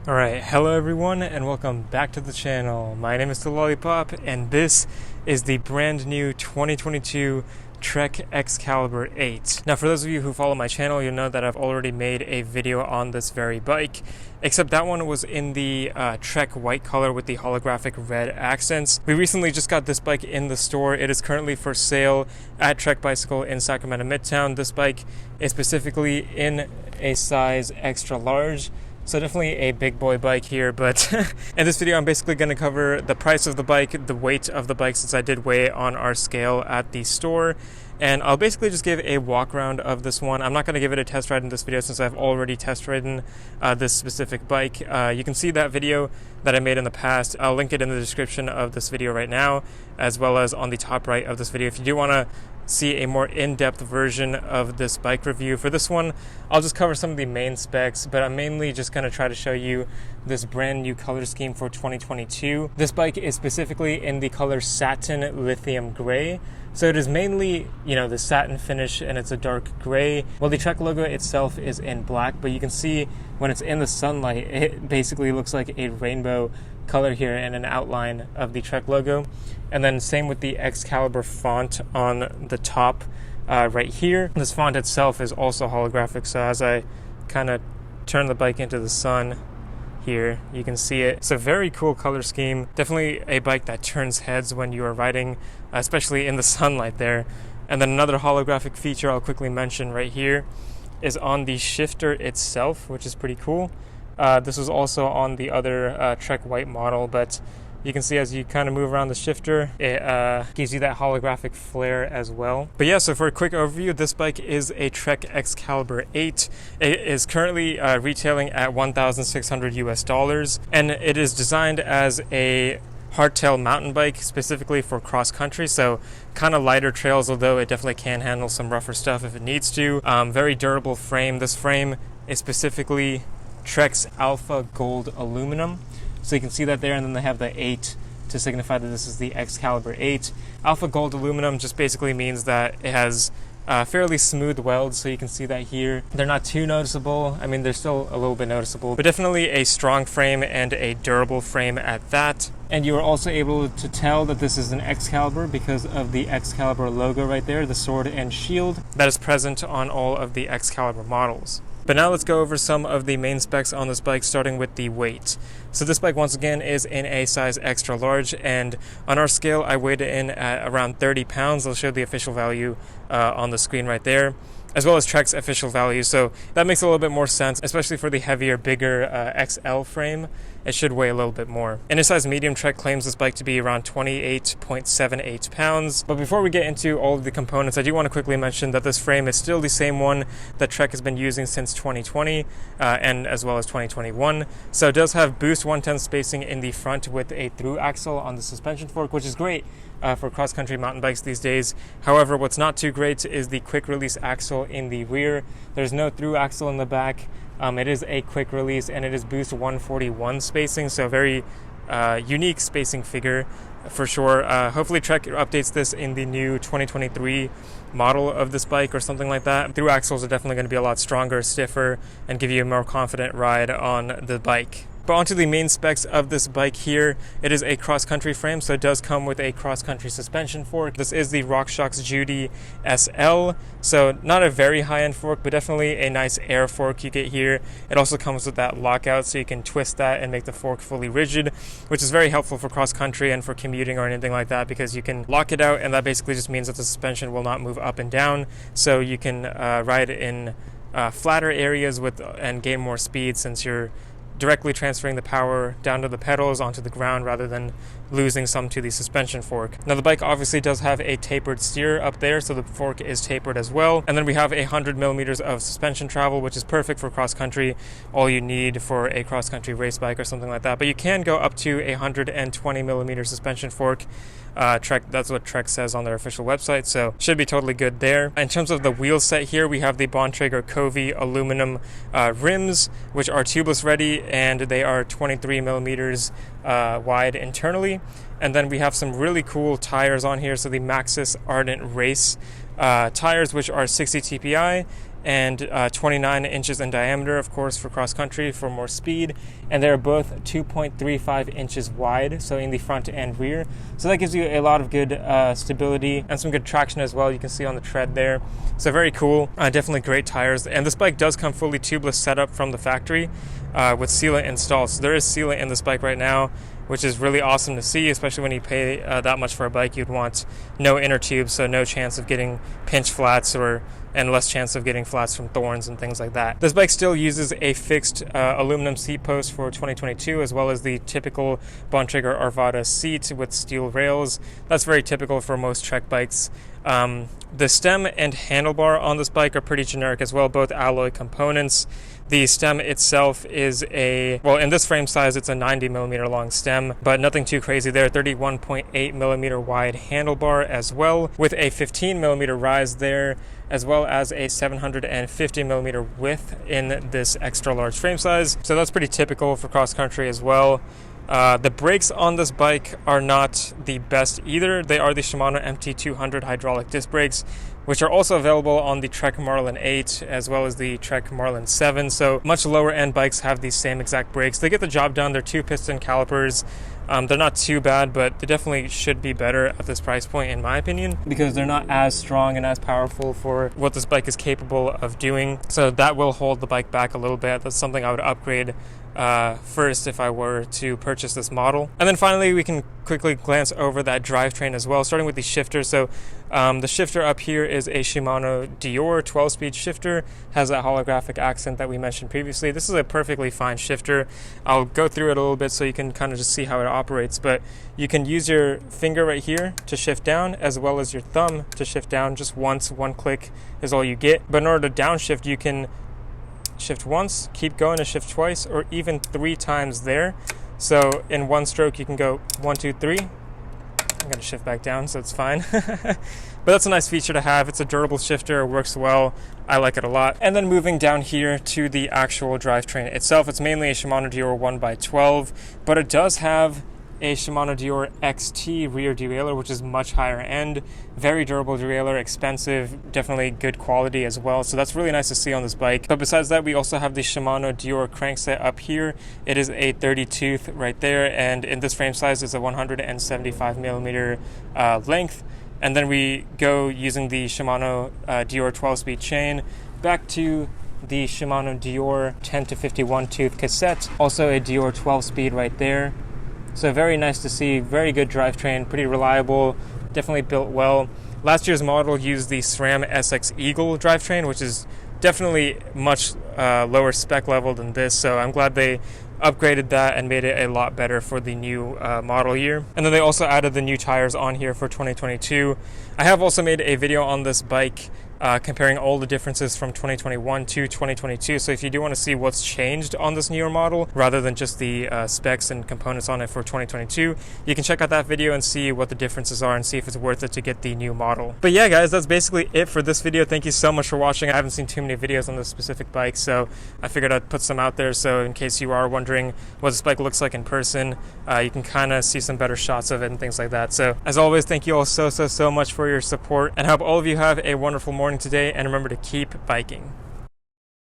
Alright, hello everyone and welcome back to the channel. My name is The Lollipop and this is the brand new 2022 Trek Excalibur 8. Now for those of you who follow my channel, you'll know that I've already made a video on this very bike, except that one was in the Trek white color with the holographic red accents. We recently just got this bike in the store. It is currently for sale at Trek Bicycle in Sacramento Midtown. This bike is specifically in a size extra large. So definitely a big boy bike here, but in this video I'm basically going to cover the price of the bike, the weight of the bike since I did weigh it on our scale at the store, and I'll basically just give a walk around of this one. I'm not going to give it a test ride in this video since I've already test ridden this specific bike. You can see that video that I made in the past. I'll link it in the description of this video right now, as well as on the top right of this video if you do want to see a more in-depth version of this bike review. For this one, I'll just cover some of the main specs, but I'm mainly just going to try to show you this brand new color scheme for 2022. This bike is specifically in the color Satin Lithium Grey. So it is mainly, the satin finish and it's a dark gray. Well, the Trek logo itself is in black, but you can see when it's in the sunlight, it basically looks like a rainbow color here and an outline of the Trek logo. And then same with the Excalibur font on the top right here. This font itself is also holographic, so as I kind of turn the bike into the sun here, you can see it. It's a very cool color scheme. Definitely a bike that turns heads when you are riding, especially in the sunlight there. And then another holographic feature I'll quickly mention right here is on the shifter itself, which is pretty cool. This was also on the other Trek White model, but you can see as you kind of move around the shifter, it gives you that holographic flare as well. But yeah, so for a quick overview, this bike is a Trek Excalibur 8. It is currently retailing at $1,600 US, and it is designed as a hardtail mountain bike specifically for cross country, so kind of lighter trails, although it definitely can handle some rougher stuff if it needs to. Very durable frame. This frame is specifically Trek's Alpha Gold aluminum. So you can see that there, and then they have the 8 to signify that this is the Excalibur 8. Alpha Gold aluminum just basically means that it has fairly smooth welds, so you can see that here. They're not too noticeable. I mean, they're still a little bit noticeable, but definitely a strong frame and a durable frame at that. And you are also able to tell that this is an Excalibur because of the Excalibur logo right there, the sword and shield that is present on all of the Excalibur models. But now let's go over some of the main specs on this bike, starting with the weight. So this bike, once again, is in a size extra large, and on our scale, I weighed it in at around 30 pounds. I'll show the official value on the screen right there, as well as Trek's official value. So that makes a little bit more sense, especially for the heavier, bigger XL frame. It should weigh a little bit more. In a size medium, Trek claims this bike to be around 28.78 pounds. But before we get into all of the components, I do want to quickly mention that this frame is still the same one that Trek has been using since 2020 and as well as 2021. So it does have Boost 110 spacing in the front with a through axle on the suspension fork, which is great for cross-country mountain bikes these days. However, what's not too great is the quick release axle in the rear. There's no through axle in the back. It is a quick release, and it is Boost 141 spacing, so very unique spacing figure for sure. Hopefully Trek updates this in the new 2023 model of this bike or something like that. Through axles are definitely going to be a lot stronger, stiffer, and give you a more confident ride on the bike. But onto the main specs of this bike here. It is a cross-country frame, so it does come with a cross-country suspension fork. This is the RockShox Judy SL, so not a very high-end fork, but definitely a nice air fork you get here. It also comes with that lockout, so you can twist that and make the fork fully rigid, which is very helpful for cross-country and for commuting or anything like that, because you can lock it out, and that basically just means that the suspension will not move up and down, so you can ride in flatter areas and gain more speed since you're directly transferring the power down to the pedals onto the ground rather than losing some to the suspension fork. Now the bike obviously does have a tapered steer up there, so the fork is tapered as well. And then we have 100 millimeters of suspension travel, which is perfect for cross country, all you need for a cross country race bike or something like that. But you can go up to 120 millimeter suspension fork. Trek, that's what Trek says on their official website, so should be totally good there. In terms of the wheel set here, we have the Bontrager Covey aluminum rims, which are tubeless ready, and they are 23 millimeters wide internally. And then we have some really cool tires on here, so the Maxxis Ardent Race tires, which are 60 TPI, and 29 inches in diameter, of course, for cross country for more speed. And they're both 2.35 inches wide, so in the front and rear. So that gives you a lot of good stability and some good traction as well. You can see on the tread there. So very cool. Definitely great tires. And this bike does come fully tubeless setup from the factory with sealant installed. So there is sealant in this bike right now, which is really awesome to see, especially when you pay that much for a bike. You'd want no inner tubes, so no chance of getting pinch flats and less chance of getting flats from thorns and things like that. This bike still uses a fixed aluminum seat post for 2022, as well as the typical Bontrager Arvada seat with steel rails. That's very typical for most Trek bikes. The stem and handlebar on this bike are pretty generic as well, both alloy components. The stem itself is in this frame size, it's a 90 millimeter long stem, but nothing too crazy there. 31.8 millimeter wide handlebar as well, with a 15 millimeter rise there, as well as a 750 millimeter width in this extra large frame size. So that's pretty typical for cross country as well. The brakes on this bike are not the best either. They are the Shimano MT200 hydraulic disc brakes, which are also available on the Trek Marlin 8 as well as the Trek Marlin 7. So much lower end bikes have these same exact brakes. They get the job done. They're 2-piston calipers. They're not too bad, but they definitely should be better at this price point, in my opinion, because they're not as strong and as powerful for what this bike is capable of doing. So that will hold the bike back a little bit. That's something I would upgrade first if I were to purchase this model. And then finally, we can quickly glance over that drivetrain as well, starting with the shifter. So the shifter up here is a Shimano Dior 12-speed shifter, has that holographic accent that we mentioned previously. This is a perfectly fine shifter. I'll go through it a little bit so you can kind of just see how it operates, but you can use your finger right here to shift down, as well as your thumb to shift down. Just once, one click is all you get. But in order to downshift, you can shift once, keep going to shift twice, or even 3 times there. So in one stroke, you can go 1, 2, 3. I'm going to shift back down, so it's fine. But that's a nice feature to have. It's a durable shifter. It works well. I like it a lot. And then moving down here to the actual drivetrain itself, it's mainly a Shimano Dior 1x12, but it does have a Shimano Dior XT rear derailleur, which is much higher end. Very durable derailleur, expensive, definitely good quality as well. So that's really nice to see on this bike. But besides that, we also have the Shimano Dior crankset up here. It is a 30 tooth right there, and in this frame size, it's a 175 millimeter length. And then we go using the Shimano Dior 12-speed chain back to the Shimano Dior 10 to 51 tooth cassette. Also a Dior 12-speed right there. So very nice to see, very good drivetrain, pretty reliable, definitely built well. Last year's model used the SRAM SX Eagle drivetrain, which is definitely much lower spec level than this, so I'm glad they upgraded that and made it a lot better for the new model year. And then they also added the new tires on here for 2022. I have also made a video on this bike comparing all the differences from 2021 to 2022. So if you do want to see what's changed on this newer model, rather than just the specs and components on it for 2022, you can check out that video and see what the differences are and see if it's worth it to get the new model. But yeah, guys, that's basically it for this video. Thank you so much for watching. I haven't seen too many videos on this specific bike, so I figured I'd put some out there. So in case you are wondering what this bike looks like in person, you can kind of see some better shots of it and things like that. So as always, thank you all so much for your support, and I hope all of you have a wonderful morning today, and remember to keep biking.